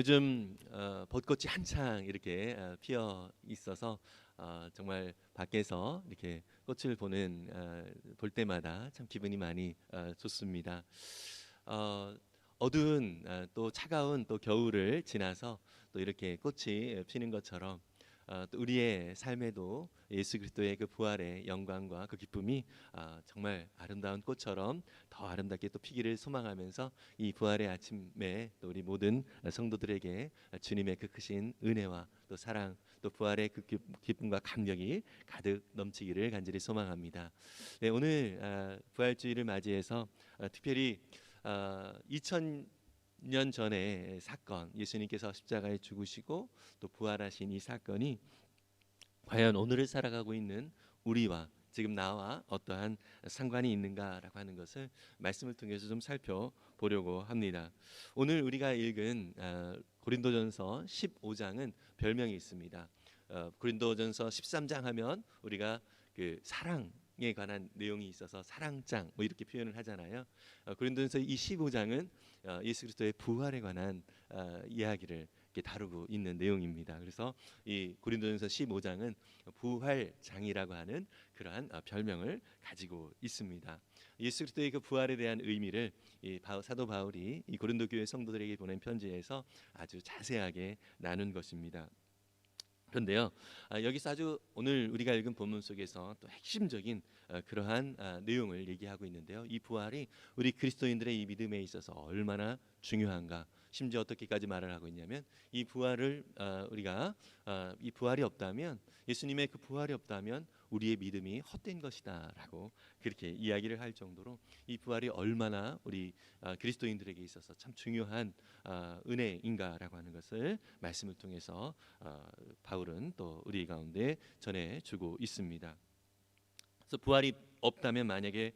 요즘 벚꽃이 한창 이렇게 피어 있어서 정말 밖에서 이렇게 꽃을 볼 때마다 참 기분이 많이 좋습니다. 어, 어두운 또 차가운 또 겨울을 지나서 또 이렇게 꽃이 피는 것처럼 또 우리의 삶에도 예수 그리스도의 그 부활의 영광과 그 기쁨이 정말 아름다운 꽃처럼 더 아름답게 또 피기를 소망하면서 이 부활의 아침에 또 우리 모든 성도들에게 주님의 그 크신 은혜와 또 사랑 또 부활의 그 기쁨과 감격이 가득 넘치기를 간절히 소망합니다. 네, 오늘 부활주의를 맞이해서 특별히 2000년 전의 사건, 예수님께서 십자가에 죽으시고 또 부활하신 이 사건이 과연 오늘을 살아가고 있는 우리와 지금 나와 어떠한 상관이 있는가라고 하는 것을 말씀을 통해서 좀 살펴보려고 합니다. 오늘 우리가 읽은 고린도전서 15장은 별명이 있습니다. 고린도전서 13장 하면 우리가 그 사랑에 관한 내용이 있어서 사랑장 뭐 이렇게 표현을 하잖아요. 고린도전서 이 15장은 예수 그리스도의 부활에 관한 이야기를 이렇게 다루고 있는 내용입니다. 그래서 이 고린도전서 15장은 부활장이라고 하는 그러한 별명을 가지고 있습니다. 예수 그리스도의 그 부활에 대한 의미를 사도 바울이 이 고린도 교회 성도들에게 보낸 편지에서 아주 자세하게 나눈 것입니다. 그런데요, 여기서 아주 오늘 우리가 읽은 본문 속에서 또 핵심적인 그러한 내용을 얘기하고 있는데요. 이 부활이 우리 그리스도인들의 이 믿음에 있어서 얼마나 중요한가, 심지어 어떻게까지 말을 하고 있냐면 이 부활을 우리가 이 부활이 없다면, 예수님의 그 부활이 없다면 우리의 믿음이 헛된 것이다라고 그렇게 이야기를 할 정도로 이 부활이 얼마나 우리 그리스도인들에게 있어서 참 중요한 은혜인가라고 하는 것을 말씀을 통해서 바울은 또 우리 가운데 전해주고 있습니다. 그래서 부활이 없다면 만약에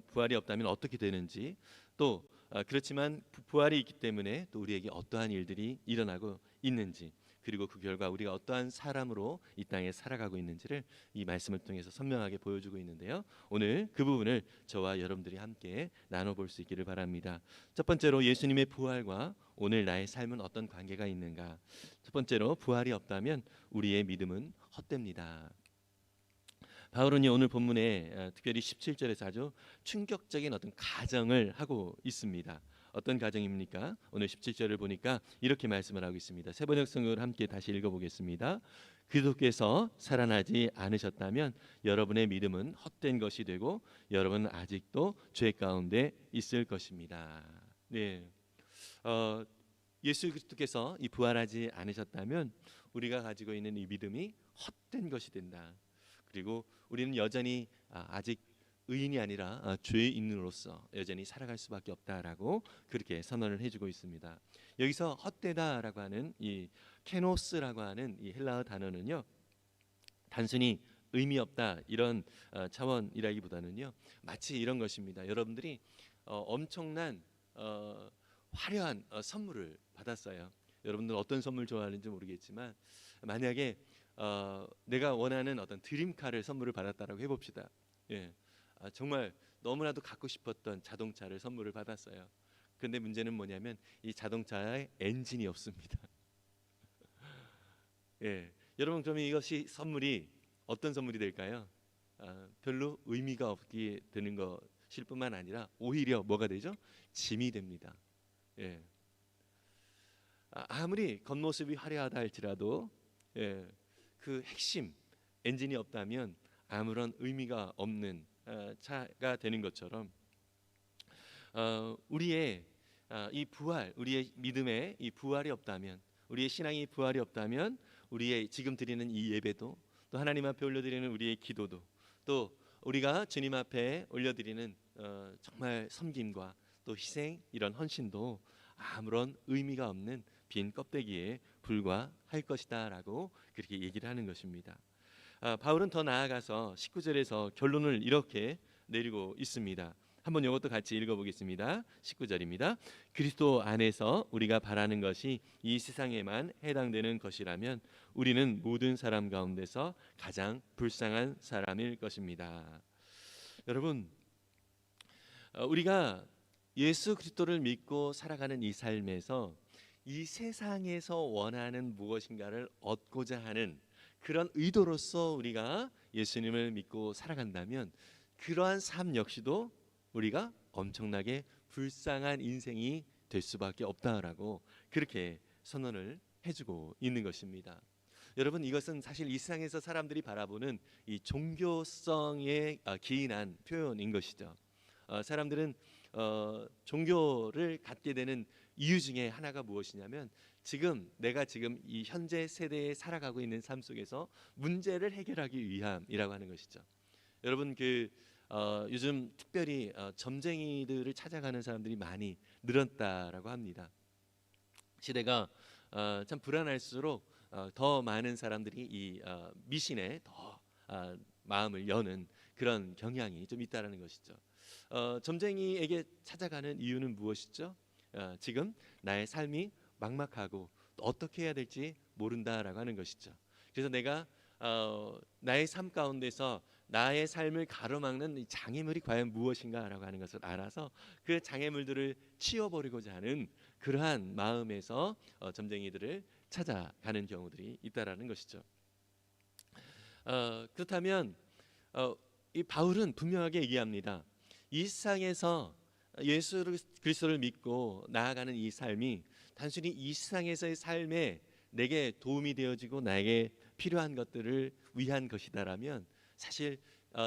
부활이 없다면 어떻게 되는지, 또 그렇지만 부활이 있기 때문에 또 우리에게 어떠한 일들이 일어나고 있는지, 그리고 그 결과 우리가 어떠한 사람으로 이 땅에 살아가고 있는지를 이 말씀을 통해서 선명하게 보여주고 있는데요. 오늘 그 부분을 저와 여러분들이 함께 나눠볼 수 있기를 바랍니다. 첫 번째로 예수님의 부활과 오늘 나의 삶은 어떤 관계가 있는가. 첫 번째로 부활이 없다면 우리의 믿음은 헛됩니다. 바울은 오늘 본문에 특별히 17절에서 아주 충격적인 어떤 가정을 하고 있습니다. 어떤 가정입니까? 오늘 17절을 보니까 이렇게 말씀을 하고 있습니다. 세번역성을 함께 다시 읽어보겠습니다. 그리스도께서 살아나지 않으셨다면 여러분의 믿음은 헛된 것이 되고 여러분은 아직도 죄 가운데 있을 것입니다. 네, 예수 그리스도께서 이 부활하지 않으셨다면 우리가 가지고 있는 이 믿음이 헛된 것이 된다. 그리고 우리는 여전히 아직 의인이 아니라 죄인으로서 여전히 살아갈 수밖에 없다라고 그렇게 선언을 해주고 있습니다. 여기서 헛되다라고 하는 이 케노스라고 하는 이 헬라어 단어는요, 단순히 의미 없다 이런 차원이라기보다는요, 마치 이런 것입니다. 여러분들이 엄청난 화려한 선물을 받았어요. 여러분들 어떤 선물 좋아하는지 모르겠지만 만약에 내가 원하는 어떤 드림카를 선물을 받았다라고 해봅시다. 예, 정말 너무나도 갖고 싶었던 자동차를 선물을 받았어요. 그런데 문제는 뭐냐면 이 자동차에 엔진이 없습니다. 예, 여러분 그러면 이것이 선물이 어떤 선물이 될까요? 별로 의미가 없게 되는 것일 뿐만 아니라 오히려 뭐가 되죠? 짐이 됩니다. 예, 아무리 겉모습이 화려하다 할지라도 예, 그 핵심 엔진이 없다면 아무런 의미가 없는 차가 되는 것처럼 우리의 이 부활, 우리의 믿음의 이 부활이 없다면, 우리의 신앙이 부활이 없다면 우리의 지금 드리는 이 예배도, 또 하나님 앞에 올려드리는 우리의 기도도, 또 우리가 주님 앞에 올려드리는 정말 섬김과 또 희생, 이런 헌신도 아무런 의미가 없는 빈 껍데기에 불과할 것이다라고 그렇게 얘기를 하는 것입니다. 바울은 더 나아가서 19절에서 결론을 이렇게 내리고 있습니다. 한번 이것도 같이 읽어보겠습니다. 19절입니다. 그리스도 안에서 우리가 바라는 것이 이 세상에만 해당되는 것이라면 우리는 모든 사람 가운데서 가장 불쌍한 사람일 것입니다. 여러분, 우리가 예수 그리스도를 믿고 살아가는 이 삶에서 이 세상에서 원하는 무엇인가를 얻고자 하는 그런 의도로서 우리가 예수님을 믿고 살아간다면 그러한 삶 역시도 우리가 엄청나게 불쌍한 인생이 될 수밖에 없다라고 그렇게 선언을 해주고 있는 것입니다. 여러분, 이것은 사실 이 세상에서 사람들이 바라보는 이 종교성에 기인한 표현인 것이죠. 사람들은 종교를 갖게 되는 이유 중에 하나가 무엇이냐면 내가 지금 이 현재 세대에 살아가고 있는 삶 속에서 문제를 해결하기 위함이라고 하는 것이죠. 여러분, 요즘 특별히 점쟁이들을 찾아가는 사람들이 많이 늘었다라고 합니다. 시대가 참 불안할수록 더 많은 사람들이 이 미신에 더 마음을 여는 그런 경향이 좀 있다라는 것이죠. 점쟁이에게 찾아가는 이유는 무엇이죠? 지금 나의 삶이 막막하고 어떻게 해야 될지 모른다라고 하는 것이죠. 그래서 내가 나의 삶 가운데서 나의 삶을 가로막는 이 장애물이 과연 무엇인가라고 하는 것을 알아서 그 장애물들을 치워버리고자 하는 그러한 마음에서 점쟁이들을 찾아가는 경우들이 있다라는 것이죠. 그렇다면 이 바울은 분명하게 얘기합니다. 이 세상에서 예수 그리스도를 믿고 나아가는 이 삶이 단순히 이 세상에서의 삶에 내게 도움이 되어지고 나에게 필요한 것들을 위한 것이다라면 사실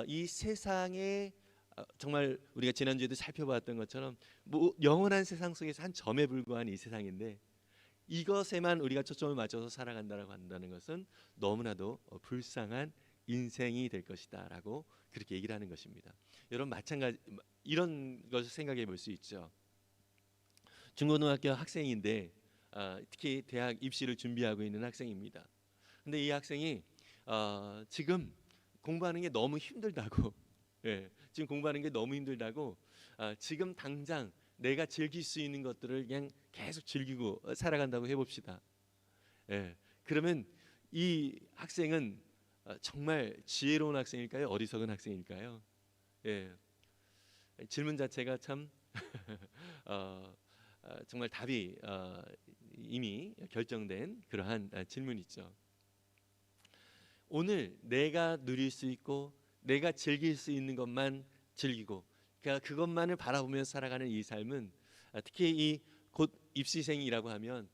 이 세상에 정말 우리가 지난주에도 살펴봤던 것처럼 영원한 세상 속에서 한 점에 불과한 이 세상인데 이것에만 우리가 초점을 맞춰서 살아간다라고 한다는 것은 너무나도 불쌍한 인생이 될 것이다라고 그렇게 얘기를 하는 것입니다. 여러분, 마찬가지 이런 것을 생각해 볼 수 있죠. 중고등학교 학생인데 특히 대학 입시를 준비하고 있는 학생입니다. 근데 이 학생이 지금 공부하는 게 너무 힘들다고 지금 공부하는 게 너무 힘들다고 지금 당장 내가 즐길 수 있는 것들을 그냥 계속 즐기고 살아간다고 해봅시다. 그러면 이 학생은 정말 지혜로운 학생일까요? 어리석은 학생일까요? 질문 자체가 참 정말 답이 이미 결정된 그러한 질문이죠. 오늘 내가 누릴 수 있고 내가 즐길 수 있는 것만 즐기고 그러니까 그것만을 바라보며 살아가는 이 삶은 특히 이 곧 입시생이라고 하면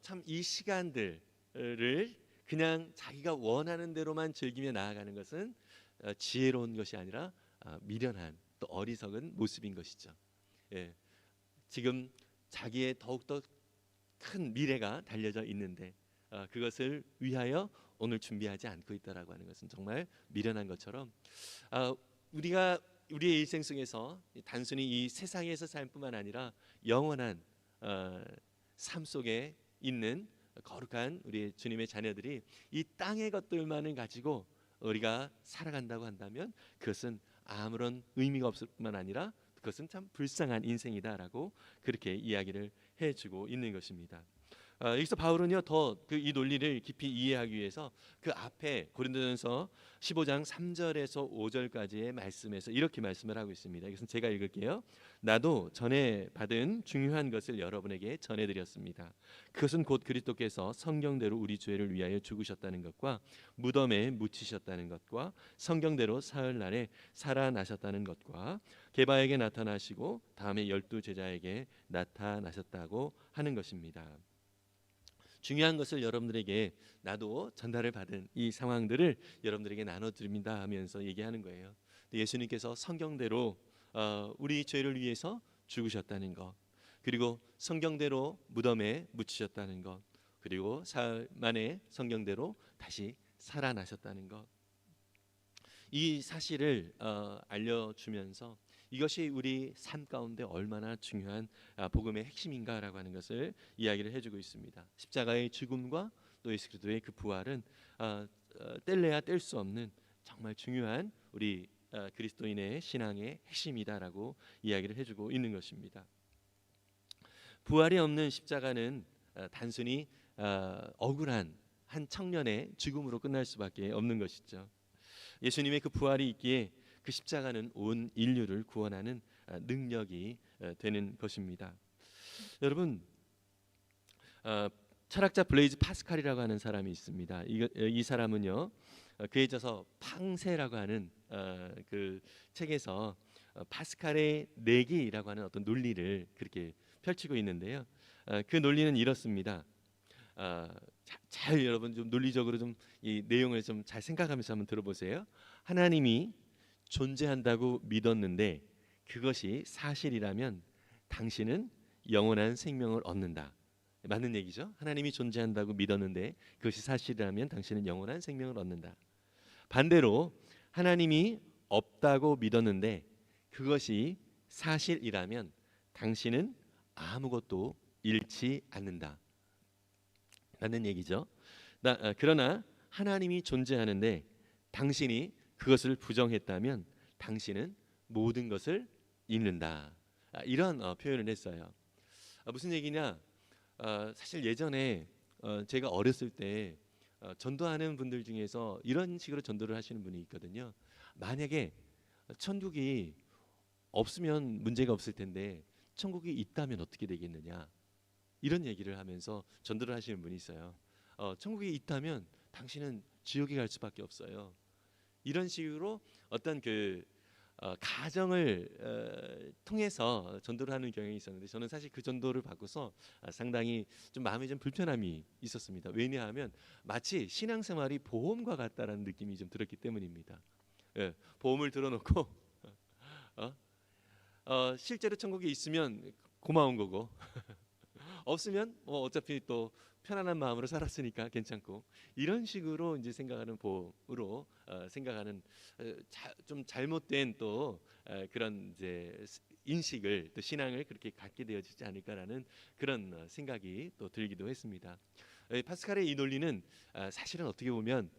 참 이 시간들을 그냥 자기가 원하는 대로만 즐기며 나아가는 것은 지혜로운 것이 아니라 미련한 또 어리석은 모습인 것이죠. 지금 자기의 더욱더 큰 미래가 달려져 있는데 그것을 위하여 오늘 준비하지 않고 있다라고 하는 것은 정말 미련한 것처럼 우리가 우리의 일생 속에서 단순히 이 세상에서 삶뿐만 아니라 영원한 삶 속에 있는 거룩한 우리 주님의 자녀들이 이 땅의 것들만을 가지고 우리가 살아간다고 한다면 그것은 아무런 의미가 없을 뿐만 아니라 그것은 참 불쌍한 인생이다라고 그렇게 이야기를 해주고 있는 것입니다. 여기서 바울은요 더 이 논리를 깊이 이해하기 위해서 그 앞에 고린도전서 15장 3절에서 5절까지의 말씀에서 이렇게 말씀을 하고 있습니다. 이것은 제가 읽을게요. 나도 전에 받은 중요한 것을 여러분에게 전해드렸습니다. 그것은 곧 그리스도께서 성경대로 우리 죄를 위하여 죽으셨다는 것과 무덤에 묻히셨다는 것과 성경대로 사흘날에 살아나셨다는 것과 게바에게 나타나시고 다음에 12제자에게 나타나셨다고 하는 것입니다. 중요한 것을 여러분들에게 나도 전달을 받은 이 상황들을 여러분들에게 나눠드립니다 하면서 얘기하는 거예요. 예수님께서 성경대로 우리 죄를 위해서 죽으셨다는 것, 그리고 성경대로 무덤에 묻히셨다는 것, 그리고 사흘 만에 성경대로 다시 살아나셨다는 것, 이 사실을 알려주면서 이것이 우리 삶 가운데 얼마나 중요한 복음의 핵심인가라고 하는 것을 이야기를 해주고 있습니다. 십자가의 죽음과 또 예수 그리스도의 그 부활은 뗄래야 뗄 수 없는 정말 중요한 우리 그리스도인의 신앙의 핵심이다라고 이야기를 해주고 있는 것입니다. 부활이 없는 십자가는 단순히 억울한 한 청년의 죽음으로 끝날 수밖에 없는 것이죠. 예수님의 그 부활이 있기에 그 십자가는 온 인류를 구원하는 능력이 되는 것입니다. 여러분, 어, 철학자 블레이즈 파스칼이라고 하는 사람이 있습니다. 이 사람은요, 그에 져서 팡세라고 하는 그 책에서 파스칼의 내기라고 하는 어떤 논리를 그렇게 펼치고 있는데요. 그 논리는 이렇습니다. 잘 여러분 좀 논리적으로 좀 이 내용을 좀 잘 생각하면서 한번 들어보세요. 하나님이 존재한다고 믿었는데 그것이 사실이라면 당신은 영원한 생명을 얻는다. 맞는 얘기죠. 하나님이 존재한다고 믿었는데 그것이 사실이라면 당신은 영원한 생명을 얻는다. 반대로 하나님이 없다고 믿었는데 그것이 사실이라면 당신은 아무것도 잃지 않는다. 라는 얘기죠. 그러나 하나님이 존재하는데 당신이 그것을 부정했다면 당신은 모든 것을 잃는다. 이런 표현을 했어요. 무슨 얘기냐? 사실 예전에 제가 어렸을 때 전도하는 분들 중에서 이런 식으로 전도를 하시는 분이 있거든요. 만약에 천국이 없으면 문제가 없을 텐데 천국이 있다면 어떻게 되겠느냐? 이런 얘기를 하면서 전도를 하시는 분이 있어요. 천국이 있다면 당신은 지옥에 갈 수밖에 없어요. 이런 식으로 어떤 그 가정을 통해서 전도를 하는 경향이 있었는데 저는 사실 그 전도를 받고서 상당히 좀 마음에 좀 불편함이 있었습니다. 왜냐하면 마치 신앙생활이 보험과 같다라는 느낌이 좀 들었기 때문입니다. 예, 보험을 들어놓고 실제로 천국에 있으면 고마운 거고 없으면 어차피 또 편안한 마음으로 살았으니까 괜찮고 이런 식으로 이제 생각하는 보험으로 생각하는 좀 잘못된 또 그런 이제 인식을 또 신앙을 그렇게 갖게 되어지지 않을까라는 그런 생각이 또 들기도 했습니다. 파스칼의 이 논리는 사실은 어떻게 보면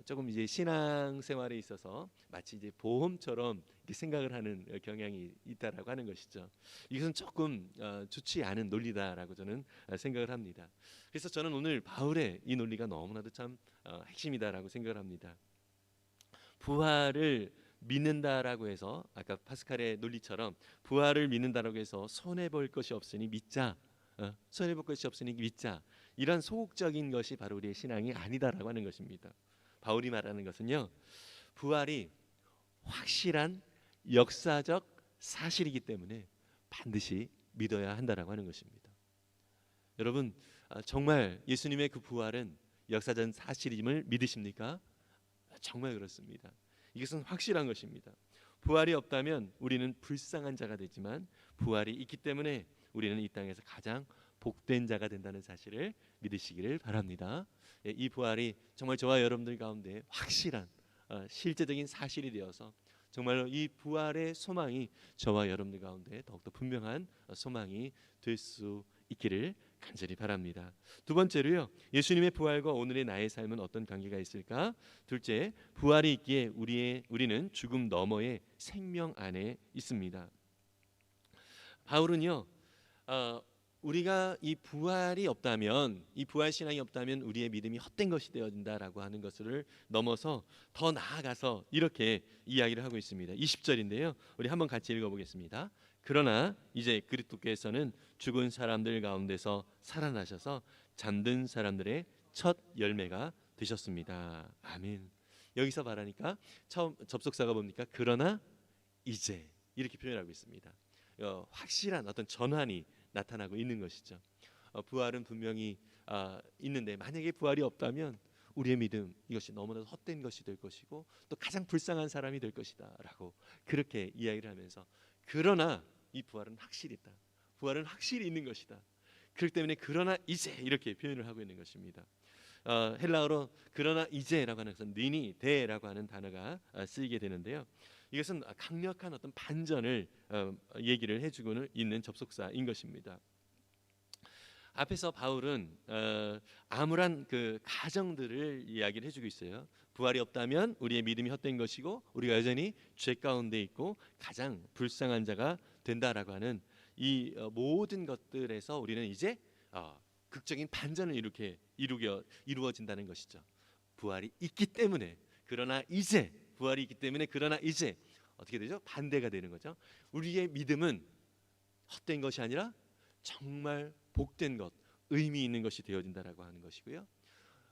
조금 이제 신앙 생활에 있어서 마치 이제 보험처럼 이렇게 생각을 하는 경향이 있다라고 하는 것이죠. 이것은 조금 좋지 않은 논리다라고 저는 생각을 합니다. 그래서 저는 오늘 바울의 이 논리가 너무나도 참 핵심이다라고 생각을 합니다. 부활을 믿는다라고 해서 아까 파스칼의 논리처럼 부활을 믿는다라고 해서 손해 볼 것이 없으니 믿자. 손해 볼 것이 없으니 믿자. 이런 소극적인 것이 바로 우리의 신앙이 아니다라고 하는 것입니다. 바울이 말하는 것은요. 부활이 확실한 역사적 사실이기 때문에 반드시 믿어야 한다라고 하는 것입니다. 여러분 정말 예수님의 그 부활은 역사적 사실임을 믿으십니까? 정말 그렇습니다. 이것은 확실한 것입니다. 부활이 없다면 우리는 불쌍한 자가 되지만 부활이 있기 때문에 우리는 이 땅에서 가장 복된 자가 된다는 사실을 믿으시기를 바랍니다. 이 부활이 정말 저와 여러분들 가운데 확실한 실제적인 사실이 되어서 정말로 이 부활의 소망이 저와 여러분들 가운데 더욱더 분명한 소망이 될 수 있기를 간절히 바랍니다. 두 번째로요. 예수님의 부활과 오늘의 나의 삶은 어떤 관계가 있을까? 둘째, 부활이 있기에 우리는 죽음 너머의 생명 안에 있습니다. 바울은요. 우리가 이 부활이 없다면 이 부활 신앙이 없다면 우리의 믿음이 헛된 것이 되어진다라고 하는 것을 넘어서 더 나아가서 이렇게 이야기를 하고 있습니다. 20절인데요. 우리 한번 같이 읽어보겠습니다. 그러나 이제 그리스도께서는 죽은 사람들 가운데서 살아나셔서 잠든 사람들의 첫 열매가 되셨습니다. 아멘. 여기서 말하니까 처음 접속사가 뭡니까? 그러나 이제 이렇게 표현하고 있습니다. 확실한 어떤 전환이 나타나고 있는 것이죠. 부활은 분명히 있는데 만약에 부활이 없다면 우리의 믿음 이것이 너무나도 헛된 것이 될 것이고 또 가장 불쌍한 사람이 될 것이다라고 그렇게 이야기를 하면서 그러나 이 부활은 확실히 있다. 부활은 확실히 있는 것이다. 그렇기 때문에 그러나 이제 이렇게 표현을 하고 있는 것입니다. 헬라어로 그러나 이제라고 하는 것은 니니 데라고 하는 단어가 쓰이게 되는데요. 이것은 강력한 어떤 반전을 얘기를 해주고는 있는 접속사인 것입니다. 앞에서 바울은 암울한 그 가정들을 이야기를 해주고 있어요. 부활이 없다면 우리의 믿음이 헛된 것이고 우리가 여전히 죄 가운데 있고 가장 불쌍한 자가 된다라고 하는 이 모든 것들에서 우리는 이제 극적인 반전을 이루어진다는 것이죠. 부활이 있기 때문에 그러나 이제 부활이 있기 때문에 그러나 이제 어떻게 되죠? 반대가 되는 거죠. 우리의 믿음은 헛된 것이 아니라 정말 복된 것, 의미 있는 것이 되어진다라고 하는 것이고요.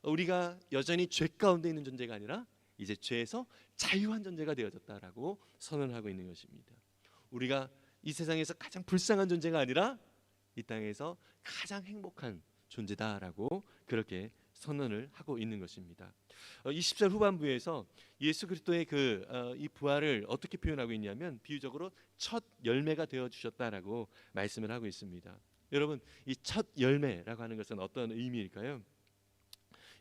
우리가 여전히 죄 가운데 있는 존재가 아니라 이제 죄에서 자유한 존재가 되어졌다라고 선언하고 있는 것입니다. 우리가 이 세상에서 가장 불쌍한 존재가 아니라 이 땅에서 가장 행복한 존재다라고 그렇게 선언을 하고 있는 것입니다. 20절 후반부에서 예수 그리스도의 이 부활을 어떻게 표현하고 있냐면 비유적으로 첫 열매가 되어 주셨다라고 말씀을 하고 있습니다. 여러분, 이 첫 열매라고 하는 것은 어떤 의미일까요?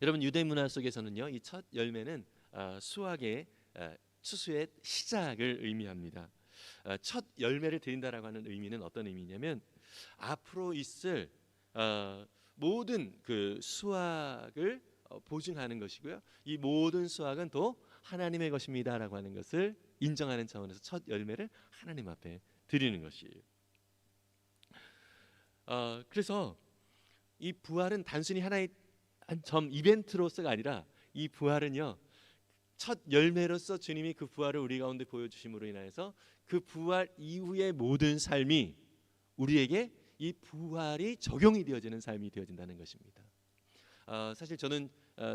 여러분, 유대 문화 속에서는요, 이 첫 열매는 수확의 추수의 시작을 의미합니다. 첫 열매를 드린다라고 하는 의미는 어떤 의미냐면 앞으로 있을 모든 그 수확을 보증하는 것이고요. 이 모든 수확은 또 하나님의 것입니다라고 하는 것을 인정하는 차원에서 첫 열매를 하나님 앞에 드리는 것이에요. 그래서 이 부활은 단순히 하나의 한 점 이벤트로서가 아니라 이 부활은요, 첫 열매로서 주님이 그 부활을 우리 가운데 보여주심으로 인하여서 그 부활 이후의 모든 삶이 우리에게 이 부활이 적용이 되어지는 삶이 되어진다는 것입니다. 사실 저는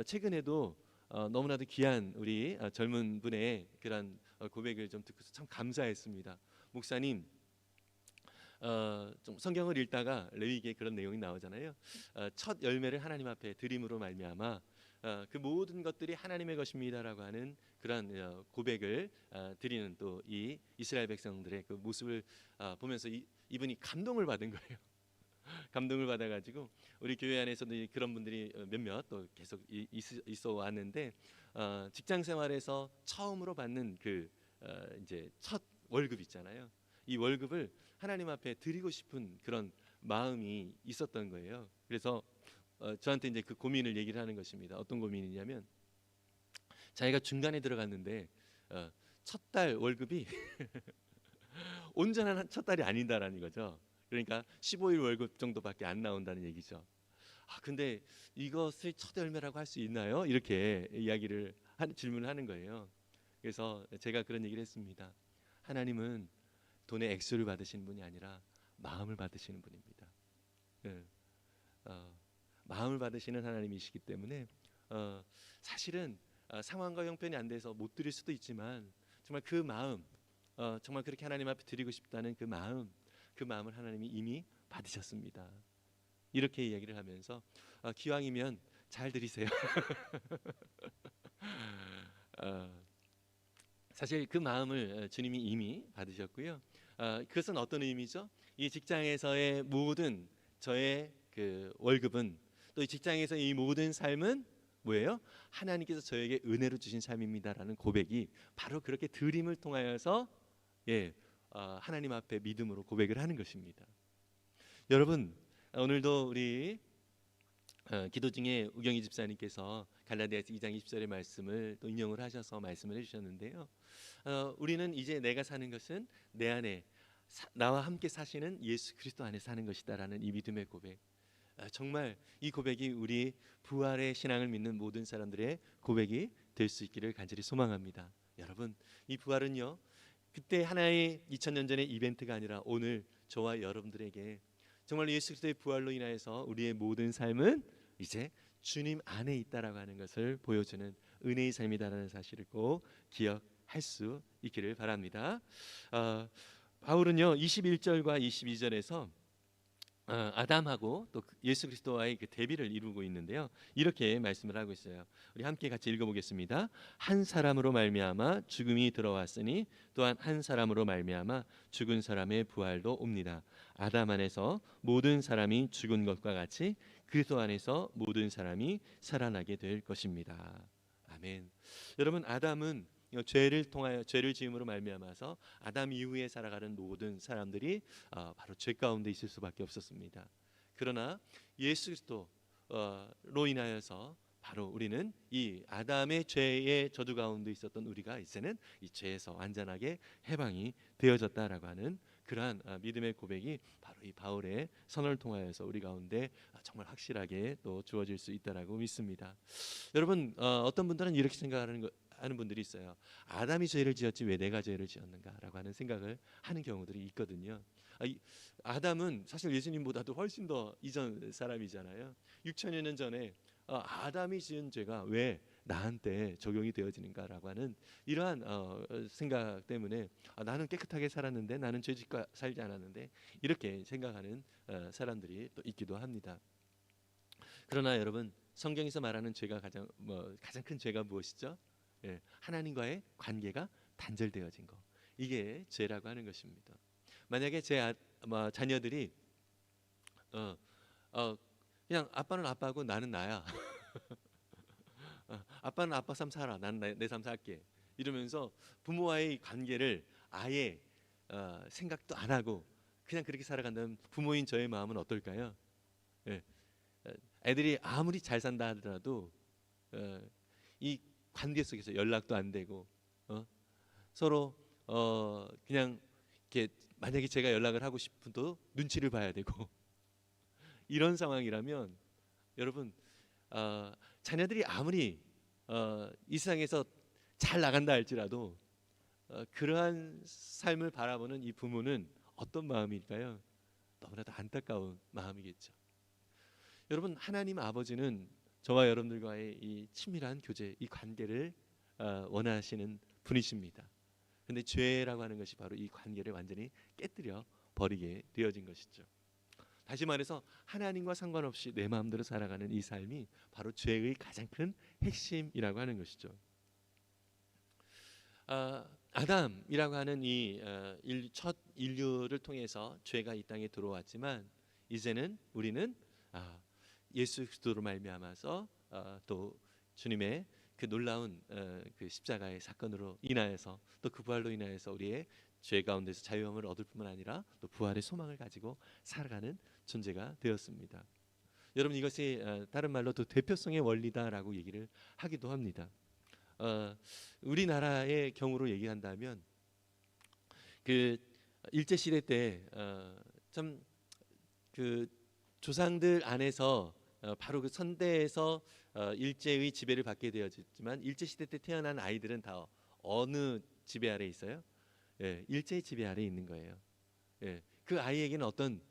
최근에도 너무나도 귀한 우리 젊은 분의 그런 고백을 좀 듣고서 참 감사했습니다. 목사님, 좀 성경을 읽다가 레위기에 그런 내용이 나오잖아요. 첫 열매를 하나님 앞에 드림으로 말미암아 그 모든 것들이 하나님의 것입니다라고 하는 그런 고백을 드리는 또 이 이스라엘 백성들의 그 모습을 보면서 이분이 감동을 받은 거예요. 감동을 받아가지고 우리 교회 안에서도 그런 분들이 몇몇 또 계속 있어 왔는데 직장 생활에서 처음으로 받는 그 이제 첫 월급 있잖아요. 이 월급을 하나님 앞에 드리고 싶은 그런 마음이 있었던 거예요. 그래서 저한테 이제 그 고민을 얘기를 하는 것입니다. 어떤 고민이냐면 자기가 중간에 들어갔는데 첫 달 월급이 온전한 첫 달이 아니다라는 거죠. 그러니까 15일 월급 정도밖에 안 나온다는 얘기죠. 근데 이것을 첫 열매라고 할 수 있나요? 이렇게 질문을 하는 거예요. 그래서 제가 그런 얘기를 했습니다. 하나님은 돈의 액수를 받으시는 분이 아니라 마음을 받으시는 분입니다. 네. 마음을 받으시는 하나님이시기 때문에 사실은 상황과 형편이 안 돼서 못 드릴 수도 있지만 정말 그 마음, 정말 그렇게 하나님 앞에 드리고 싶다는 그 마음을 하나님이 이미 받으셨습니다. 이렇게 이야기를 하면서 기왕이면 잘 드리세요. 사실 그 마음을 주님이 이미 받으셨고요. 그것은 어떤 의미죠? 이 직장에서의 모든 저의 그 월급은 또 이 직장에서 이 모든 삶은 뭐예요? 하나님께서 저에게 은혜로 주신 삶입니다라는 고백이 바로 그렇게 드림을 통하여서 하나님 앞에 믿음으로 고백을 하는 것입니다. 여러분, 오늘도 우리 기도 중에 우경희 집사님께서 갈라디아서 2장 20절의 말씀을 또 인용을 하셔서 말씀을 해주셨는데요. 우리는 이제 내가 사는 것은 내 안에 나와 함께 사시는 예수 그리스도 안에 사는 것이다라는 이 믿음의 고백. 정말 이 고백이 우리 부활의 신앙을 믿는 모든 사람들의 고백이 될 수 있기를 간절히 소망합니다. 여러분, 이 부활은요, 그때 하나의 2000년 전의 이벤트가 아니라 오늘 저와 여러분들에게 정말 예수 그리스도의 부활로 인하여서 우리의 모든 삶은 이제 주님 안에 있다라고 하는 것을 보여주는 은혜의 삶이다라는 사실을 꼭 기억할 수 있기를 바랍니다. 바울은요 21절과 22절에서 아담하고 또 예수 그리스도와의 그 대비를 이루고 있는데요. 이렇게 말씀을 하고 있어요. 우리 함께 같이 읽어보겠습니다. 한 사람으로 말미암아 죽음이 들어왔으니 또한 한 사람으로 말미암아 죽은 사람의 부활도 옵니다. 아담 안에서 모든 사람이 죽은 것과 같이 그리스도 안에서 모든 사람이 살아나게 될 것입니다. 아멘. 여러분, 아담은 죄를 통하여 죄를 지음으로 말미암아서 아담 이후에 살아가는 모든 사람들이 바로 죄 가운데 있을 수밖에 없었습니다. 그러나 예수 그리스도로 인하여서 바로 우리는 이 아담의 죄의 저주 가운데 있었던 우리가 이제는 이 죄에서 완전하게 해방이 되어졌다라고 하는 그러한 믿음의 고백이 바로 이 바울의 선언을 통하여서 우리 가운데 정말 확실하게 또 주어질 수 있다라고 믿습니다. 여러분, 어떤 분들은 이렇게 생각하는 분들이 있어요. 아담이 죄를 지었지 왜 내가 죄를 지었는가라고 하는 생각을 하는 경우들이 있거든요. 아담은 사실 예수님보다도 훨씬 더 이전 사람이잖아요. 6천여 년 전에 아담이 지은 죄가 왜 나한테 적용이 되어지는가라고 하는 이러한 생각 때문에 나는 깨끗하게 살았는데, 나는 죄짓고 살지 않았는데, 이렇게 생각하는 사람들이 또 있기도 합니다. 그러나 여러분, 성경에서 말하는 죄가 가장 큰 죄가 무엇이죠? 예, 하나님과의 관계가 단절되어진 거. 이게 죄라고 하는 것입니다. 만약에 자녀들이 어, 그냥 아빠는 아빠고 나는 나야. 아빠는 아빠 삶 살아, 나는 내 삶 살게. 이러면서 부모와의 관계를 아예 생각도 안 하고 그냥 그렇게 살아간다면 부모인 저의 마음은 어떨까요? 예, 애들이 아무리 잘 산다 하더라도 이 관계 속에서 연락도 안 되고 서로 그냥 이렇게, 만약에 제가 연락을 하고 싶어도 눈치를 봐야 되고 이런 상황이라면 여러분, 자녀들이 아무리 이 세상에서 잘 나간다 할지라도 그러한 삶을 바라보는 이 부모는 어떤 마음일까요? 너무나도 안타까운 마음이겠죠. 여러분, 하나님 아버지는 저와 여러분들과의 이 친밀한 교제, 이 관계를 원하시는 분이십니다. 근데 죄라고 하는 것이 바로 이 관계를 완전히 깨뜨려 버리게 되어진 것이죠. 다시 말해서 하나님과 상관없이 내 마음대로 살아가는 이 삶이 바로 죄의 가장 큰 핵심이라고 하는 것이죠. 아담이라고 하는 이 첫 인류를 통해서 죄가 이 땅에 들어왔지만, 이제는 우리는 예수 그리스도로 말미암아서 또 주님의 그 놀라운 그 십자가의 사건으로 인하여서, 또 그 부활로 인하여서 우리의 죄 가운데서 자유함을 얻을 뿐만 아니라 또 부활의 소망을 가지고 살아가는 존재가 되었습니다. 여러분, 이것이 다른 말로 또 대표성의 원리다라고 얘기를 하기도 합니다. 우리나라의 경우로 얘기한다면 그 일제 시대 때 참 그 조상들 안에서 바로 그 선대에서 일제의 지배를 받게 되어졌지만, 일제 시대 때 태어난 아이들은 다 어느 지배 아래 있어요? 예, 일제의 지배 아래 있는 거예요. 예, 그 아이에게는 어떤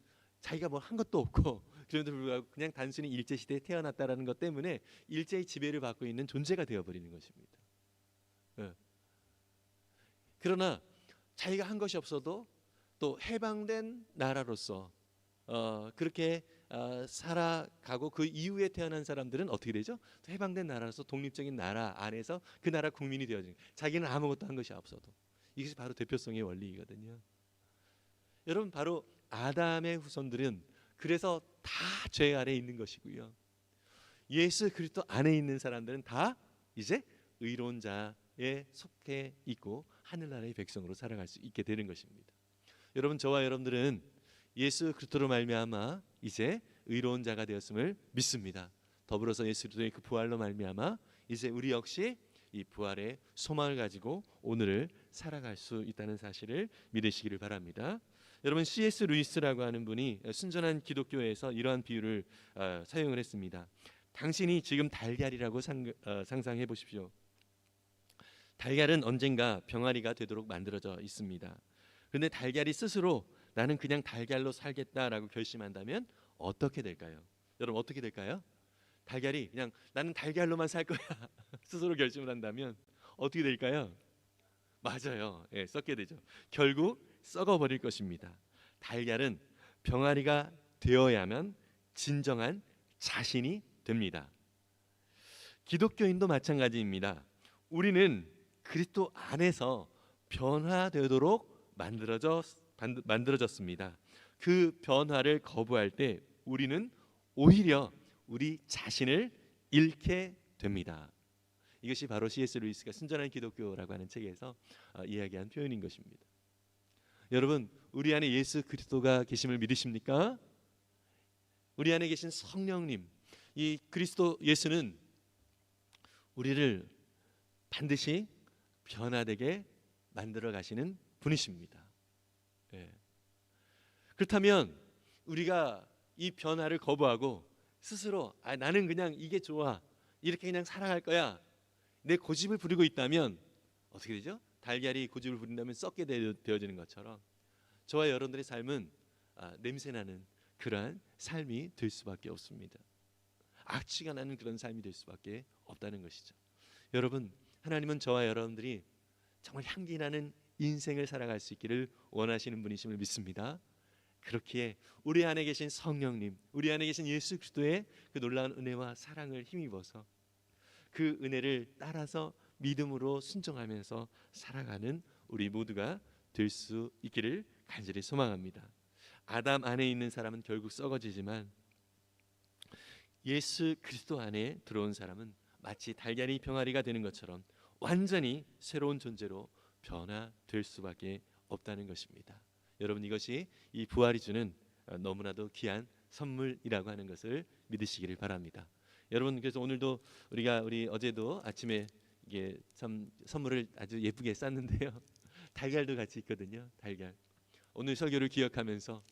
자기가 뭐 한 것도 없고 그럼에도 불구하고 그냥 단순히 일제 시대에 태어났다라는 것 때문에 일제의 지배를 받고 있는 존재가 되어버리는 것입니다. 예. 그러나 자기가 한 것이 없어도 또 해방된 나라로서 그렇게 살아가고, 그 이후에 태어난 사람들은 어떻게 되죠? 해방된 나라로서 독립적인 나라 안에서 그 나라 국민이 되어지는, 자기는 아무것도 한 것이 없어도. 이것이 바로 대표성의 원리이거든요. 여러분, 바로 아담의 후손들은 그래서 다 죄 아래 있는 것이고요. 예수 그리스도 안에 있는 사람들은 다 이제 의로운 자에 속해 있고 하늘나라의 백성으로 살아갈 수 있게 되는 것입니다. 여러분, 저와 여러분들은 예수 그리스도로 말미암아 이제 의로운 자가 되었음을 믿습니다. 더불어서 예수 그리스도의 그 부활로 말미암아 이제 우리 역시 이 부활의 소망을 가지고 오늘을 살아갈 수 있다는 사실을 믿으시기를 바랍니다. 여러분, C.S. 루이스라고 하는 분이 순전한 기독교에서 이러한 비유를 사용을 했습니다. 당신이 지금 달걀이라고 상상해 보십시오. 달걀은 언젠가 병아리가 되도록 만들어져 있습니다. 그런데 달걀이 스스로 나는 그냥 달걀로 살겠다라고 결심한다면 어떻게 될까요? 여러분, 어떻게 될까요? 달걀이 그냥 나는 달걀로만 살 거야 스스로 결심을 한다면 어떻게 될까요? 맞아요. 예, 썩게 되죠. 결국 썩어버릴 것입니다. 달걀은 병아리가 되어야만 진정한 자신이 됩니다. 기독교인도 마찬가지입니다. 우리는 그리스도 안에서 변화되도록 만들어졌습니다. 그 변화를 거부할 때 우리는 오히려 우리 자신을 잃게 됩니다. 이것이 바로 C.S. 루이스가 순전한 기독교라고 하는 책에서 이야기한 표현인 것입니다. 여러분, 우리 안에 예수 그리스도가 계심을 믿으십니까? 우리 안에 계신 성령님, 이 그리스도 예수는 우리를 반드시 변화되게 만들어 가시는 분이십니다. 예. 그렇다면 우리가 이 변화를 거부하고 스스로 나는 그냥 이게 좋아, 이렇게 그냥 살아갈 거야, 내 고집을 부리고 있다면 어떻게 되죠? 달걀이 고집을 부린다면 썩게 되어지는 것처럼 저와 여러분들의 삶은 냄새나는 그러한 삶이 될 수밖에 없습니다. 악취가 나는 그런 삶이 될 수밖에 없다는 것이죠. 여러분, 하나님은 저와 여러분들이 정말 향기 나는 인생을 살아갈 수 있기를 원하시는 분이심을 믿습니다. 그렇기에 우리 안에 계신 성령님, 우리 안에 계신 예수 그리스도의 그 놀라운 은혜와 사랑을 힘입어서 그 은혜를 따라서 믿음으로 순종하면서 살아가는 우리 모두가 될 수 있기를 간절히 소망합니다. 아담 안에 있는 사람은 결국 썩어지지만 예수 그리스도 안에 들어온 사람은 마치 달걀이 병아리가 되는 것처럼 완전히 새로운 존재로 변화될 수밖에 없다는 것입니다. 여러분, 이것이 이 부활이 주는 너무나도 귀한 선물이라고 하는 것을 믿으시기를 바랍니다. 여러분, 그래서 오늘도 우리 어제도 아침에 이게 참 선물을 아주 예쁘게 쌌는데요. 달걀도 같이 있거든요. 달걀. 오늘 설교를 기억하면서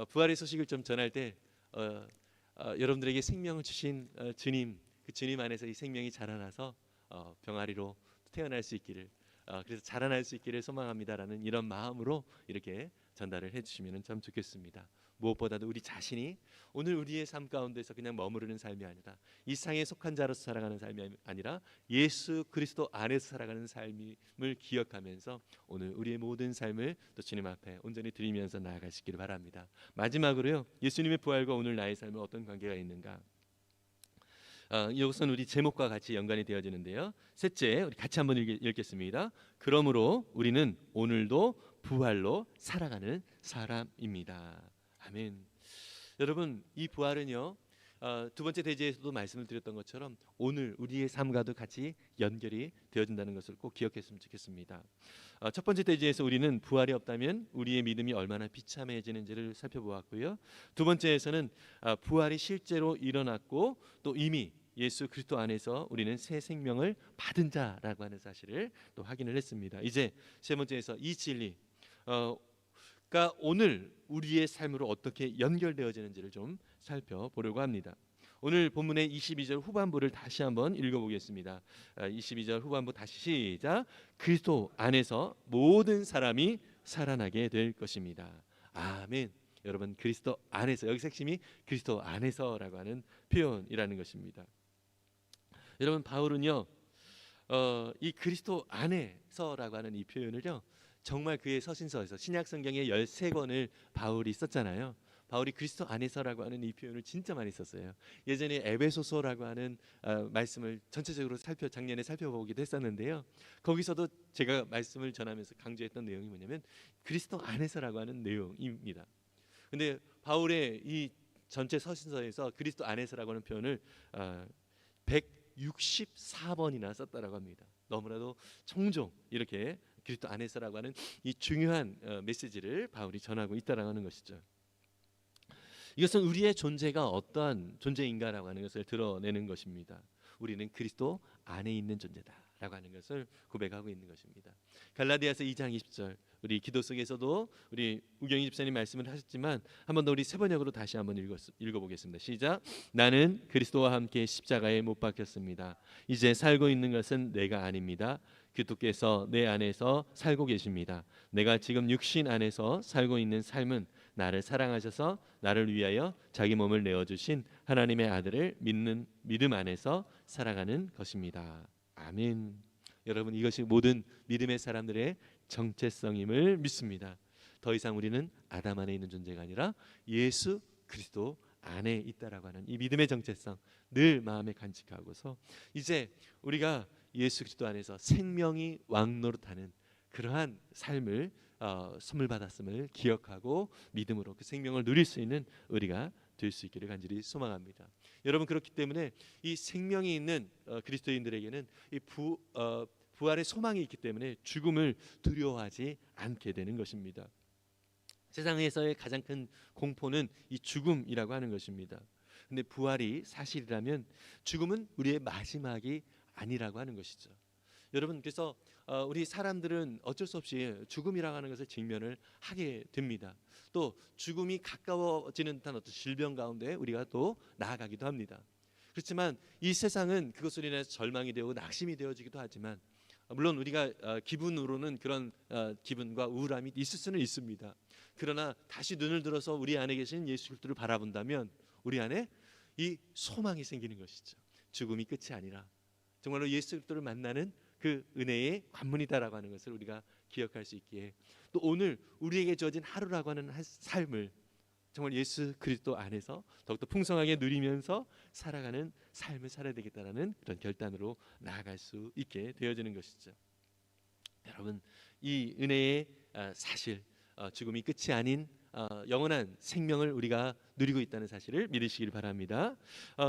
부활의 소식을 좀 전할 때 여러분들에게 생명을 주신 주님, 그 주님 안에서 이 생명이 자라나서 병아리로 태어날 수 있기를, 그래서 자라날 수 있기를 소망합니다라는 이런 마음으로 이렇게 전달을 해주시면 참 좋겠습니다. 무엇보다도 우리 자신이 오늘 우리의 삶 가운데서 그냥 머무르는 삶이 아니라 이 세상에 속한 자로서 살아가는 삶이 아니라 예수 그리스도 안에서 살아가는 삶을 기억하면서 오늘 우리의 모든 삶을 또 주님 앞에 온전히 드리면서 나아가시기를 바랍니다. 마지막으로요, 예수님의 부활과 오늘 나의 삶은 어떤 관계가 있는가? 이것은 우리 제목과 같이 연관이 되어지는데요. 셋째, 우리 같이 한번 읽겠습니다. 그러므로 우리는 오늘도 부활로 살아가는 사람입니다. 아멘. 여러분, 이 부활은요, 두 번째 대지에서도 말씀을 드렸던 것처럼 오늘 우리의 삶과도 같이 연결이 되어진다는 것을 꼭 기억했으면 좋겠습니다. 첫 번째 대지에서 우리는 부활이 없다면 우리의 믿음이 얼마나 비참해지는지를 살펴보았고요. 두 번째에서는 부활이 실제로 일어났고 또 이미 예수 그리스도 안에서 우리는 새 생명을 받은 자라고 하는 사실을 또 확인을 했습니다. 이제 세 번째에서 이 진리 가 오늘 우리의 삶으로 어떻게 연결되어지는지를 좀 살펴보려고 합니다. 오늘 본문의 22절 후반부를 다시 한번 읽어보겠습니다. 22절 후반부 다시 시작. 그리스도 안에서 모든 사람이 살아나게 될 것입니다. 아멘. 여러분, 그리스도 안에서, 여기서 핵심이 그리스도 안에서라고 하는 표현이라는 것입니다. 여러분, 바울은요, 이 그리스도 안에서라고 하는 이 표현을요, 정말 그의 서신서에서 신약 성경의 13권을 바울이 썼잖아요. 바울이 그리스도 안에서라고 하는 이 표현을 진짜 많이 썼어요. 예전에 에베소서라고 하는 말씀을 전체적으로 작년에 살펴보기도 했었는데요. 거기서도 제가 말씀을 전하면서 강조했던 내용이 뭐냐면 그리스도 안에서라고 하는 내용입니다. 근데 바울의 이 전체 서신서에서 그리스도 안에서라고 하는 표현을 164번이나 썼다라고 합니다. 너무나도 종종 이렇게 그리스도 안에서라고 하는 이 중요한 메시지를 바울이 전하고 있다라고 하는 것이죠. 이것은 우리의 존재가 어떠한 존재인가라고 하는 것을 드러내는 것입니다. 우리는 그리스도 안에 있는 존재다라고 하는 것을 고백하고 있는 것입니다. 갈라디아서 2장 20절, 우리 기도 속에서도 우리 우경희 집사님 말씀을 하셨지만 한 번 더 우리 세 번역으로 다시 한번 읽어보겠습니다. 시작. 나는 그리스도와 함께 십자가에 못 박혔습니다. 이제 살고 있는 것은 내가 아닙니다. 그리스도께서 내 안에서 살고 계십니다. 내가 지금 육신 안에서 살고 있는 삶은 나를 사랑하셔서 나를 위하여 자기 몸을 내어주신 하나님의 아들을 믿는 믿음 안에서 살아가는 것입니다. 아멘. 여러분, 이것이 모든 믿음의 사람들의 정체성임을 믿습니다. 더 이상 우리는 아담 안에 있는 존재가 아니라 예수 그리스도 안에 있다라고 하는 이 믿음의 정체성 늘 마음에 간직하고서 이제 우리가 예수 그리스도 안에서 생명이 왕노릇하는 그러한 삶을 선물 받았음을 기억하고 믿음으로 그 생명을 누릴 수 있는 우리가 될 수 있기를 간절히 소망합니다. 여러분, 그렇기 때문에 이 생명이 있는 그리스도인들에게는 이 부활의 소망이 있기 때문에 죽음을 두려워하지 않게 되는 것입니다. 세상에서의 가장 큰 공포는 이 죽음이라고 하는 것입니다. 근데 부활이 사실이라면 죽음은 우리의 마지막이 아니라고 하는 것이죠. 여러분, 그래서 우리 사람들은 어쩔 수 없이 죽음이라고 하는 것을 직면을 하게 됩니다. 또 죽음이 가까워지는 듯한 어떤 질병 가운데 우리가 또 나아가기도 합니다. 그렇지만 이 세상은 그것으로 인해서 절망이 되고 낙심이 되어지기도 하지만 물론 우리가 기분으로는 그런 기분과 우울함이 있을 수는 있습니다. 그러나 다시 눈을 들어서 우리 안에 계신 예수 그리스도를 바라본다면 우리 안에 이 소망이 생기는 것이죠. 죽음이 끝이 아니라 정말로 예수 그리스도를 만나는 그 은혜의 관문이다라고 하는 것을 우리가 기억할 수 있기에, 또 오늘 우리에게 주어진 하루라고 하는 삶을 정말 예수 그리스도 안에서 더욱더 풍성하게 누리면서 살아가는 삶을 살아야 되겠다라는 그런 결단으로 나아갈 수 있게 되어지는 것이죠. 여러분, 이 은혜의 사실, 죽음이 끝이 아닌 영원한 생명을 우리가 누리고 있다는 사실을 믿으시길 바랍니다.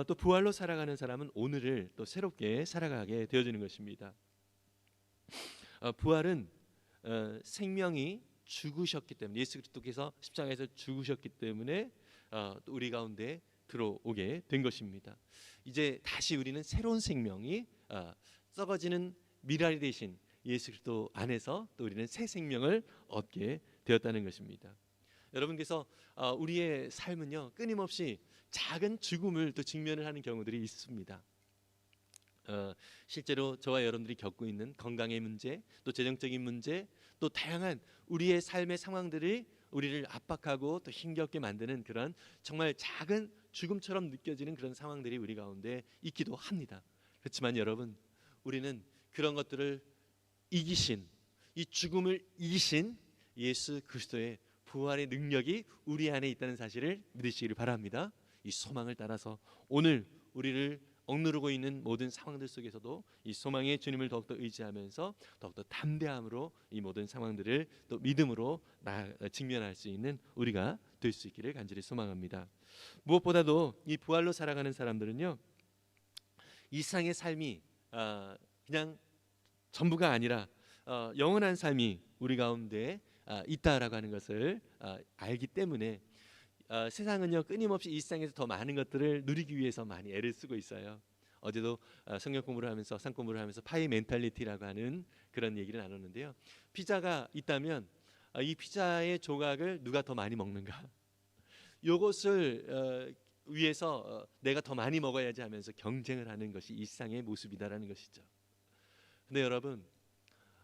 또 부활로 살아가는 사람은 오늘을 또 새롭게 살아가게 되어지는 것입니다. 부활은 생명이 죽으셨기 때문에, 예수 그리스도께서 십자가에서 죽으셨기 때문에 또 우리 가운데 들어오게 된 것입니다. 이제 다시 우리는 새로운 생명이 썩어지는 미랄이 되신 예수 그리스도 안에서 또 우리는 새 생명을 얻게 되었다는 것입니다. 여러분께서 우리의 삶은요, 끊임없이 작은 죽음을 또 직면을 하는 경우들이 있습니다. 실제로 저와 여러분들이 겪고 있는 건강의 문제, 또 재정적인 문제, 또 다양한 우리의 삶의 상황들이 우리를 압박하고 또 힘겹게 만드는 그런 정말 작은 죽음처럼 느껴지는 그런 상황들이 우리 가운데 있기도 합니다. 그렇지만 여러분, 우리는 그런 것들을 이기신, 이 죽음을 이기신 예수 그리스도의 부활의 능력이 우리 안에 있다는 사실을 믿으시기를 바랍니다. 이 소망을 따라서 오늘 우리를 억누르고 있는 모든 상황들 속에서도 이 소망의 주님을 더욱더 의지하면서 더욱더 담대함으로 이 모든 상황들을 또 믿음으로 직면할 수 있는 우리가 될 수 있기를 간절히 소망합니다. 무엇보다도 이 부활로 살아가는 사람들은요, 이 세상의 삶이 그냥 전부가 아니라 영원한 삶이 우리 가운데 있다라고 하는 것을 알기 때문에 세상은요, 끊임없이 이 세상에서 더 많은 것들을 누리기 위해서 많이 애를 쓰고 있어요. 어제도 성경 공부를 하면서 상 공부를 하면서 파이 멘탈리티라고 하는 그런 얘기를 나눴는데요. 피자가 있다면 이 피자의 조각을 누가 더 많이 먹는가, 이것을 위해서 내가 더 많이 먹어야지 하면서 경쟁을 하는 것이 이 세상의 모습이다라는 것이죠. 근데 여러분,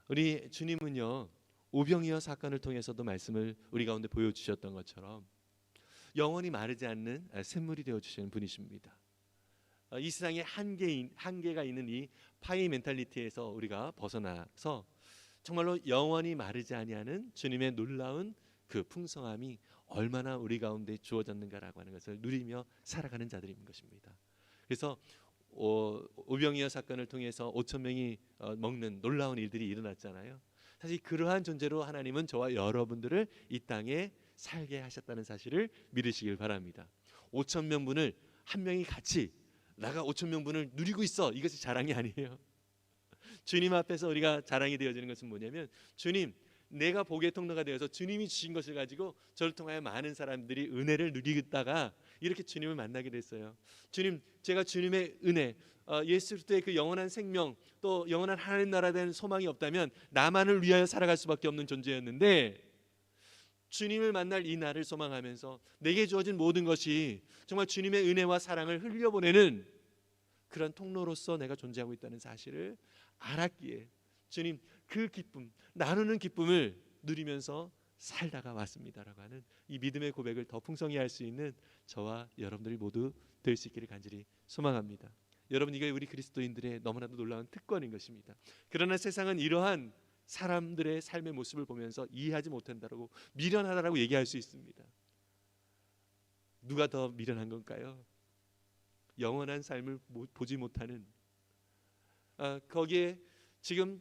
우리 주님은요, 오병이어 사건을 통해서도 말씀을 우리 가운데 보여주셨던 것처럼 영원히 마르지 않는 샘물이 되어주시는 분이십니다. 이 세상에 한계가 있는 이 파이 멘탈리티에서 우리가 벗어나서 정말로 영원히 마르지 아니하는 주님의 놀라운 그 풍성함이 얼마나 우리 가운데 주어졌는가라고 하는 것을 누리며 살아가는 자들인 것입니다. 그래서 오병이어 사건을 통해서 5천 명이 먹는 놀라운 일들이 일어났잖아요. 사실 그러한 존재로 하나님은 저와 여러분들을 이 땅에 살게 하셨다는 사실을 믿으시길 바랍니다. 5천 명분을 한 명이 같이 나가 5천 명분을 누리고 있어, 이것이 자랑이 아니에요. 주님 앞에서 우리가 자랑이 되어지는 것은 뭐냐면, 주님, 내가 복의 통로가 되어서 주님이 주신 것을 가지고 저를 통하여 많은 사람들이 은혜를 누리다가 이렇게 주님을 만나게 됐어요. 주님, 제가 주님의 은혜, 예수 그리스도의 그 영원한 생명, 또 영원한 하나님 나라에 대한 소망이 없다면 나만을 위하여 살아갈 수밖에 없는 존재였는데, 주님을 만날 이 날을 소망하면서 내게 주어진 모든 것이 정말 주님의 은혜와 사랑을 흘려보내는 그런 통로로서 내가 존재하고 있다는 사실을 알았기에 주님, 그 기쁨, 나누는 기쁨을 누리면서 살다가 왔습니다라고 하는 이 믿음의 고백을 더 풍성히 할 수 있는 저와 여러분들이 모두 될 수 있기를 간절히 소망합니다. 여러분, 이게 우리 그리스도인들의 너무나도 놀라운 특권인 것입니다. 그러나 세상은 이러한 사람들의 삶의 모습을 보면서 이해하지 못한다라고, 미련하다라고 얘기할 수 있습니다. 누가 더 미련한 건가요? 영원한 삶을 보지 못하는, 거기에 지금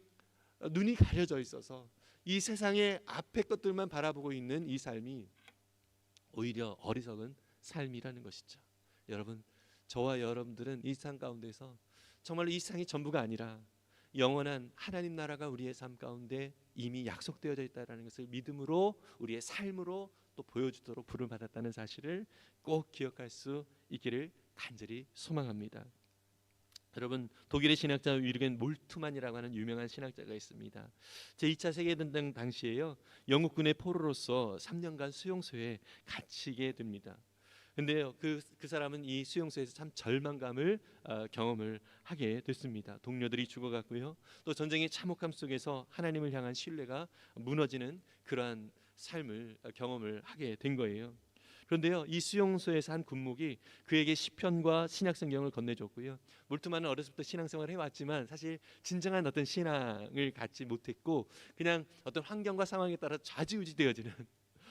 눈이 가려져 있어서 이 세상의 앞의 것들만 바라보고 있는 이 삶이 오히려 어리석은 삶이라는 것이죠. 여러분, 저와 여러분들은 이 세상 가운데서 정말로 이 세상이 전부가 아니라 영원한 하나님 나라가 우리의 삶 가운데 이미 약속되어져 있다는 것을 믿음으로 우리의 삶으로 또 보여주도록 부름을 받았다는 사실을 꼭 기억할 수 있기를 간절히 소망합니다. 여러분, 독일의 신학자 위르겐 몰트만이라고 하는 유명한 신학자가 있습니다. 제2차 세계대전 당시에요, 영국군의 포로로서 3년간 수용소에 갇히게 됩니다. 근데요, 그 사람은 이 수용소에서 참 절망감을 경험을 하게 됐습니다. 동료들이 죽어갔고요, 또 전쟁의 참혹함 속에서 하나님을 향한 신뢰가 무너지는 그러한 삶을 경험을 하게 된 거예요. 그런데요, 이 수용소에서 한 군목이 그에게 시편과 신약성경을 건네줬고요. 몰트만은 어렸을 때 신앙생활을 해왔지만 사실 진정한 어떤 신앙을 갖지 못했고 그냥 어떤 환경과 상황에 따라 좌지우지되어지는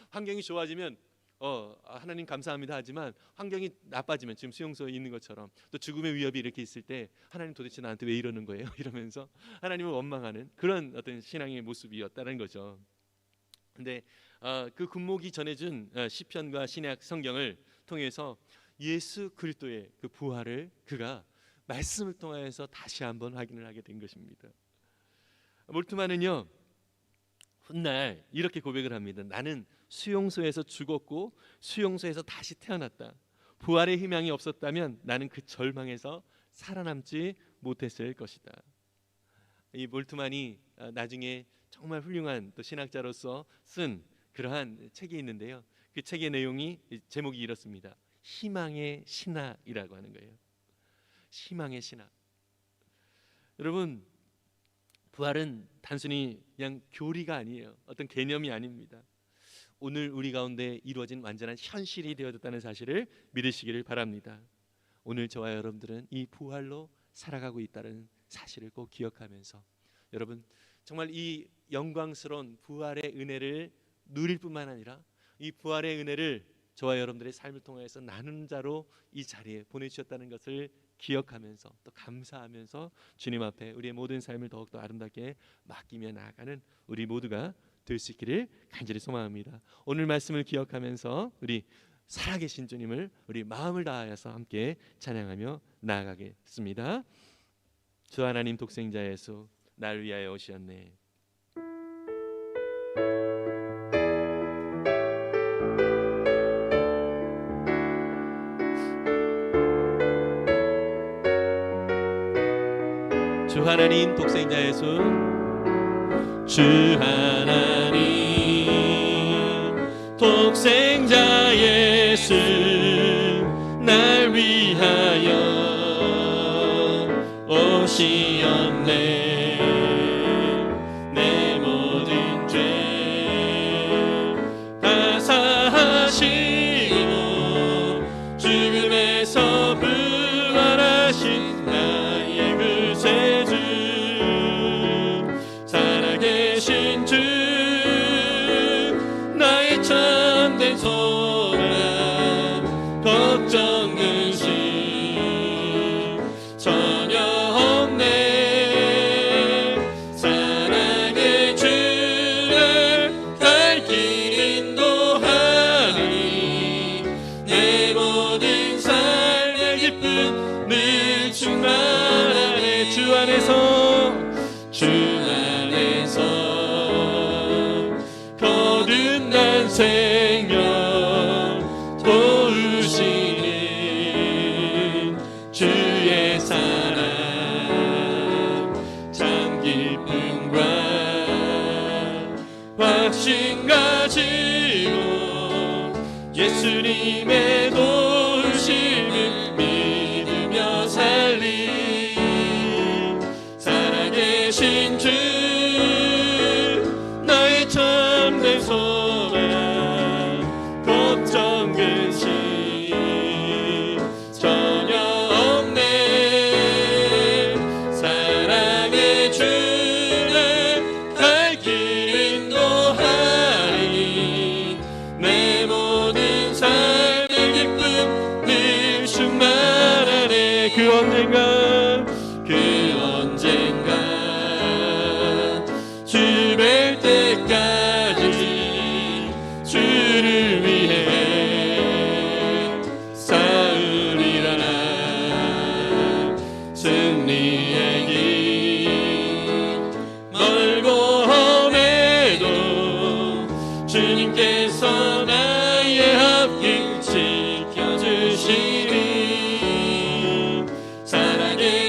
환경이 좋아지면 하나님 감사합니다 하지만 환경이 나빠지면 지금 수용소에 있는 것처럼 또 죽음의 위협이 이렇게 있을 때 하나님 도대체 나한테 왜 이러는 거예요? 이러면서 하나님을 원망하는 그런 어떤 신앙의 모습이었다는 거죠. 근데 그 군목이 전해준 시편과 신약 성경을 통해서 예수 그리스도의 그 부활을 그가 말씀을 통하여서 다시 한번 확인을 하게 된 것입니다. 몰트만은요 훗날 이렇게 고백을 합니다. 나는 수용소에서 죽었고 수용소에서 다시 태어났다. 부활의 희망이 없었다면 나는 그 절망에서 살아남지 못했을 것이다. 이 몰트만이 나중에 정말 훌륭한 또 신학자로서 쓴 그러한 책이 있는데요. 그 책의 내용이 제목이 이렇습니다. 희망의 신학이라고 하는 거예요. 희망의 신학. 여러분, 부활은 단순히 그냥 교리가 아니에요. 어떤 개념이 아닙니다. 오늘 우리 가운데 이루어진 완전한 현실이 되어졌다는 사실을 믿으시기를 바랍니다. 오늘 저와 여러분들은 이 부활로 살아가고 있다는 사실을 꼭 기억하면서 여러분 정말 이 영광스러운 부활의 은혜를 누릴 뿐만 아니라 이 부활의 은혜를 저와 여러분들의 삶을 통해서 나누는 자로 이 자리에 보내주셨다는 것을 기억하면서 또 감사하면서 주님 앞에 우리의 모든 삶을 더욱더 아름답게 맡기며 나아가는 우리 모두가 될 수 있기를 간절히 소망합니다. 오늘 말씀을 기억하면서 우리 살아계신 주님을 우리 마음을 다하여서 함께 찬양하며 나아가겠습니다. 주 하나님 독생자 예수 날 위하여 오셨네. 주 하나님 독생자 예수 주 하나님 독생자 예수 날 위하여 오시었네. 내 모든 죄 다 사하시고 죽음에서 부활하신 나의 구세주 살아계신 주 나의 참된 소망 걱정 근심 전혀 없네. 사랑의 주를 갈 길 인도하니 내 모든 삶의 기쁨 늘 충만하네. 주 안에서 거듭난 생명 도우시는 주의 사랑 참 기쁨과 확신 가지고 예수님의 도우심을 믿으며 살리 살아계신 주 나의 참된 소망 걱정 근심 전혀 없네. 사랑의 주를 갈 길 인도하니 내 모든 삶의 기쁨 늘 충만하네. 그 언젠가 주 뵐 때까지 주를 위해 싸우리라. 승리의 길 멀고 험해도 주님께서 나의 앞길 지켜주시리. 사랑의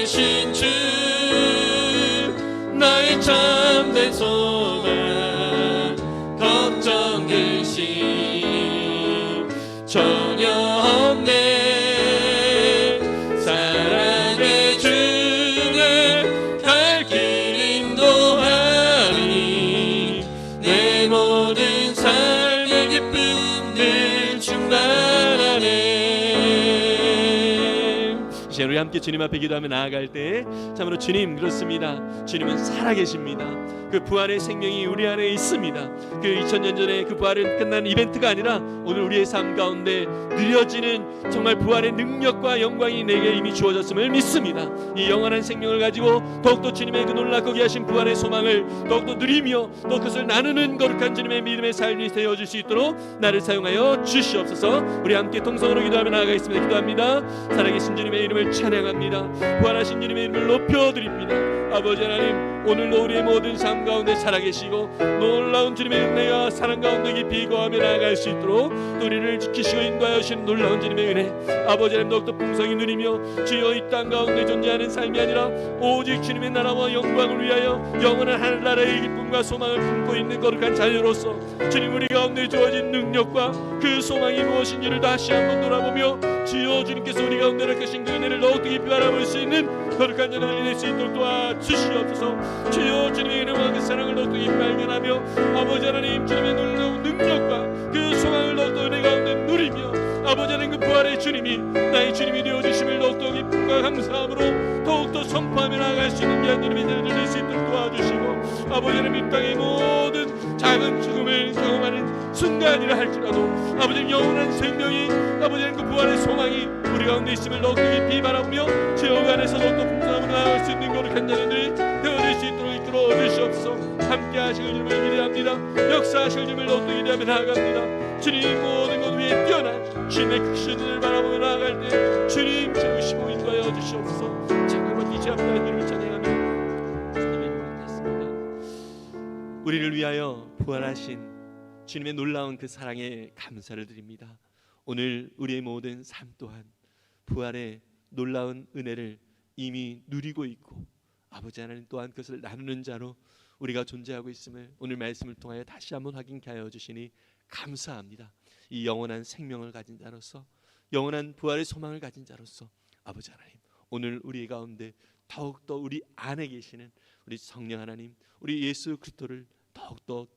함께 주님 앞에 기도하며 나아갈 때 참으로 주님 그렇습니다. 주님은 살아계십니다. 그 부활의 생명이 우리 안에 있습니다. 그 2000년 전에 그 부활은 끝난 이벤트가 아니라 오늘 우리의 삶 가운데 누려지는 정말 부활의 능력과 영광이 내게 이미 주어졌음을 믿습니다. 이 영원한 생명을 가지고 더욱더 주님의 그 놀랍고 귀하신 부활의 소망을 더욱더 누리며 또 그것을 나누는 거룩한 주님의 믿음의 삶이 되어질 수 있도록 나를 사용하여 주시옵소서. 우리 함께 통성으로 기도하며 나아가겠습니다. 기도합니다. 살아계신 주님의 이름을 찬양합니다. 부활하신 주님의 이름을 높여드립니다. 아버지 하나님, 오늘도 우리의 모든 삶 가운데 살아계시고 놀라운 주님의 은혜와 사랑 가운데 깊이 거하며 나아갈 수 있도록 또 우리를 지키시고 인도하여 주신 놀라운 주님의 은혜, 아버지 하나님 더욱더 풍성히 누리며 주여 이 땅 가운데 존재하는 삶이 아니라 오직 주님의 나라와 영광을 위하여 영원한 하늘나라의 기쁨과 소망을 품고 있는 거룩한 자녀로서 주님 우리 가운데 주어진 능력과 그 소망이 무엇인지를 다시 한번 돌아보며 주여 주님께서 우리 가운데 이렇게신 그 은혜를 더욱더 깊이 바라볼 수 있는 거룩한 자녀들이 될 수 있도록 도와주시옵소서. 주여 주님의 은혜와 그 사랑을 더욱더 깊이 발견하며 아버지 하나님 주님의 놀라운 능력과 그 소망을 더욱더 은혜 가운데 누리며 아버지 하나님 그 부활의 주님이 나의 주님이 되어주심을 더욱더 기쁨과 감사함으로 더욱더 선포하며 나아갈 수 있는 귀한 주님의 자녀들 될 수 있도록 도와주시고 아버지 하나님 이 땅의 모든 작은 죽음을 경험하는 순간이라 할지라도 아버지 하나님 영원한 생명이 아버지 하나님 그 부활의 소망이 우리 가운데 있음을 더욱더 깊이 바라보며 제 영 안에서 더욱더 풍성함으로 나아갈 수 있는 거룩한 자녀들이 되어질 수 있도록 이끌어 주시옵소서. 함께 하실 주님을 기대합니다. 역사하실 주님을 더욱더 기대하며 나아갑니다. 주님 모든 것 위에 뛰어난 주님의 크신 은혜를 바라보며 나아갈 때 주님 채우시고 인도하여 주시옵소서. 잠깐만 뛰지 않는 주님을 찬양하며 주님의 이름을 받습니다. 우리를 위하여 부활하신 주님의 놀라운 그 사랑에 감사를 드립니다. 오늘 우리의 모든 삶 또한 부활의 놀라운 은혜를 이미 누리고 있고 아버지 하나님 또한 그것을 나누는 자로 우리가 존재하고 있음을 오늘 말씀을 통하여 다시 한번 확인케 하여 주시니 감사합니다. 이 영원한 생명을 가진 자로서 영원한 부활의 소망을 가진 자로서 아버지 하나님 오늘 우리 가운데 더욱더 우리 안에 계시는 우리 성령 하나님 우리 예수 그리스도를 더욱더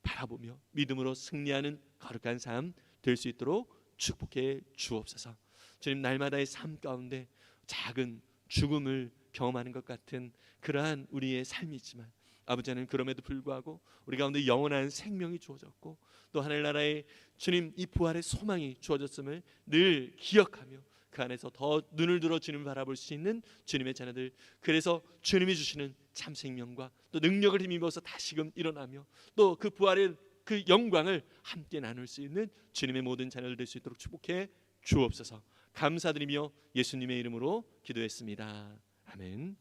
바라보며 믿음으로 승리하는 거룩한 삶 될 수 있도록 축복해 주옵소서. 주님 날마다의 삶 가운데 작은 죽음을 경험하는 것 같은 그러한 우리의 삶이지만 아버지 하나님 그럼에도 불구하고 우리 가운데 영원한 생명이 주어졌고 또 하늘나라의 주님 이 부활의 소망이 주어졌음을 늘 기억하며 그 안에서 더 눈을 들어 주님을 바라볼 수 있는 주님의 자녀들, 그래서 주님이 주시는 참 생명과 또 능력을 힘입어서 다시금 일어나며 또 그 부활의 그 영광을 함께 나눌 수 있는 주님의 모든 자녀들 될 수 있도록 축복해 주옵소서. 감사드리며 예수님의 이름으로 기도했습니다. 아멘.